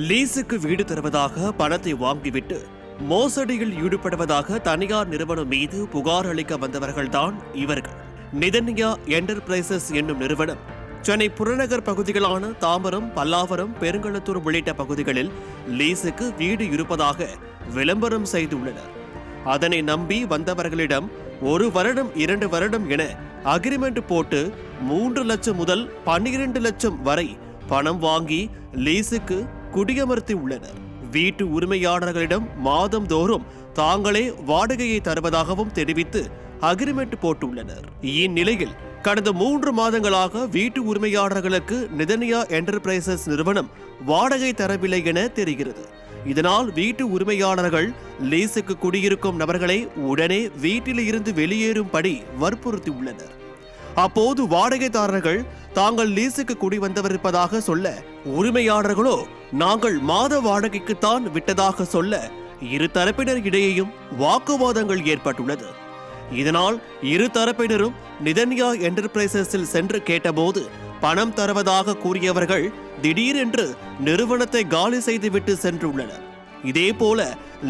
லீஸுக்கு வீடு தருவதாக பணத்தை வாங்கிவிட்டு மோசடியில் ஈடுபடுவதாக தனியார் நிறுவனம் மீது புகார் அளிக்க வந்தவர்கள்தான் இவர்கள். நிதன்யா என்டர்பிரைசஸ் என்னும் நிறுவனம் சென்னை புறநகர் பகுதிகளான தாம்பரம், பல்லாவரம், பெருங்களத்தூர் உள்ளிட்ட பகுதிகளில் லீஸுக்கு வீடு இருப்பதாக விளம்பரம் செய்துள்ளனர். அதனை நம்பி வந்தவர்களிடம் 1 வருடம் 2 வருடம் என அக்ரிமெண்ட் போட்டு 3 லட்சம் முதல் 12 லட்சம் வரை பணம் வாங்கி லீஸுக்கு குடியமர்த்தி உள்ளனர். வீட்டு உரிமையாளர்களிடம் மாதந்தோறும் தாங்களே வாடகையை தருவதாகவும் தெரிவித்து அக்ரிமெண்ட் போட்டுள்ளனர். இந்நிலையில் கடந்த 3 மாதங்களாக வீட்டு உரிமையாளர்களுக்கு நிதன்யா என்டர்பிரைசஸ் நிறுவனம் வாடகை தரவில்லை என தெரிகிறது. இதனால் வீட்டு உரிமையாளர்கள் லீஸுக்கு குடியிருக்கும் நபர்களை உடனே வீட்டில் இருந்து வெளியேறும்படி வற்புறுத்தியுள்ளனர். அப்போது வாடகைதாரர்கள் தாங்கள் லீஸுக்கு குடி வந்தவரிப்பதாக சொல்ல, உரிமையாளர்களோ நாங்கள் மாத வாடகைக்குத்தான் விட்டதாக சொல்ல, இரு தரப்பினர் இடையேயும் வாக்குவாதங்கள் ஏற்பட்டுள்ளது. இதனால் இரு தரப்பினரும் நிதன்யா என்டர்பிரைசஸில் சென்று கேட்டபோது பணம் தருவதாக கூறியவர்கள் திடீரென்று நிறுவனத்தை காலி செய்துவிட்டு சென்றுள்ளனர். இதேபோல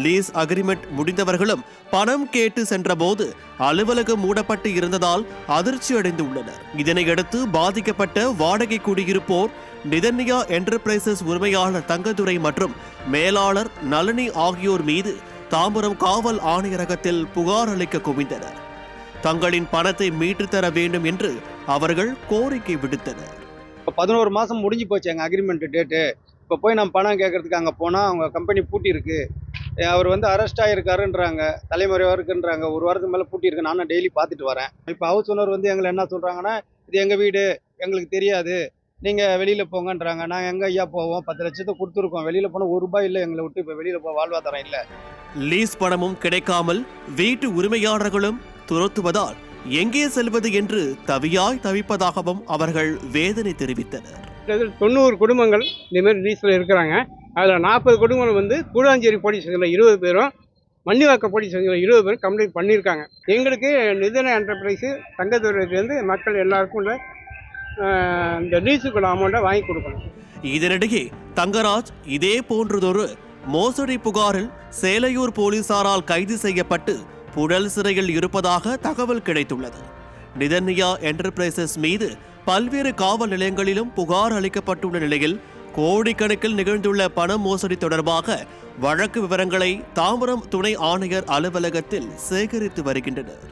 லீஸ் அக்ரிமெண்ட் முடிந்தவர்களும் பணம் கேட்டு சென்றபோது அலுவலகம் மூடப்பட்டு இருந்ததால் அதிர்ச்சி அடைந்துள்ளனர். இதனையடுத்து பாதிக்கப்பட்ட வாடகை குடியிருப்போர் நிதன்யா என்டர்பிரைசஸ் உரிமையாளர் தங்கதுரை மற்றும் மேலாளர் நளினி ஆகியோர் மீது தாம்பரம் காவல் ஆணையரகத்தில் புகார் அளிக்க குவிந்தனர். தங்களின் பணத்தை மீட்டு தர வேண்டும் என்று அவர்கள் கோரிக்கை விடுத்தனர். 11 மாதம் முடிஞ்சு போச்சு எங்கள் அக்ரிமெண்ட் டேட்டு. இப்போ போய் நம்ம பணம் கேட்கறதுக்கு அங்கே போனால் அவங்க கம்பெனி பூட்டி இருக்கு. அவர் அரெஸ்ட் ஆகிருக்காருன்றாங்க, தலைமறைவாக இருக்குன்றாங்க. 1 வாரத்துக்கு மேலே பூட்டி இருக்கு. நானும் டெய்லி பார்த்துட்டு வரேன். இப்போ ஹவுஸ் ஓனர் எங்களை என்ன சொல்கிறாங்கன்னா, இது எங்கள் வீடு, எங்களுக்கு தெரியாது, நீங்கள் வெளியில் போங்கன்றாங்க. நாங்கள் எங்கே ஐயா போவோம்? 10 லட்சத்தை கொடுத்துருக்கோம். வெளியில் போனால் 1 ரூபாய் இல்லை எங்களை விட்டு. இப்போ வெளியில் போக வாழ்வாதாரம் இல்லை. லீஸ் பணமும் கிடைக்காமல் வீட்டு உரிமையாளர்களும் துரத்துவதால் எங்கே செல்வது என்று தவிப்பதாகவும் அவர்கள் வேதனை தெரிவித்தனர். 90 குடும்பங்கள் இந்தமாரி லீஸில் இருக்கிறாங்க. அதில் 40 குடும்பங்கள் கூடாஞ்சேரி போலீஸ் ஸ்டேஷனில் 20 பேரும், மன்னிவாக்கம் போலீஸ் ஸ்டேஷனில் 20 பேரும் கம்ப்ளைண்ட் பண்ணியிருக்காங்க. எங்களுக்கு நிதன்யா என்டர்பிரைஸு தங்கத்துறையிலேருந்து மக்கள் எல்லாருக்கும் இந்த லீஸுக்குள்ள அமௌண்ட்டை வாங்கி கொடுக்கணும். இதனிடையே தங்கராஜ் இதே போன்றதொரு மோசடி புகாரில் சேலையூர் போலீசாரால் கைது செய்யப்பட்டு புழல் சிறையில் இருப்பதாக தகவல் கிடைத்துள்ளது. நிதன்யா என்டர்பிரைசஸ் மீது பல்வேறு காவல் நிலையங்களிலும் புகார் அளிக்கப்பட்டுள்ள நிலையில் கோடிக்கணக்கில் நிகழ்ந்துள்ள பண மோசடி தொடர்பாக வழக்கு விவரங்களை தாம்பரம் துணை ஆணையர் அலுவலகத்தில் சேகரித்து வருகின்றனர்.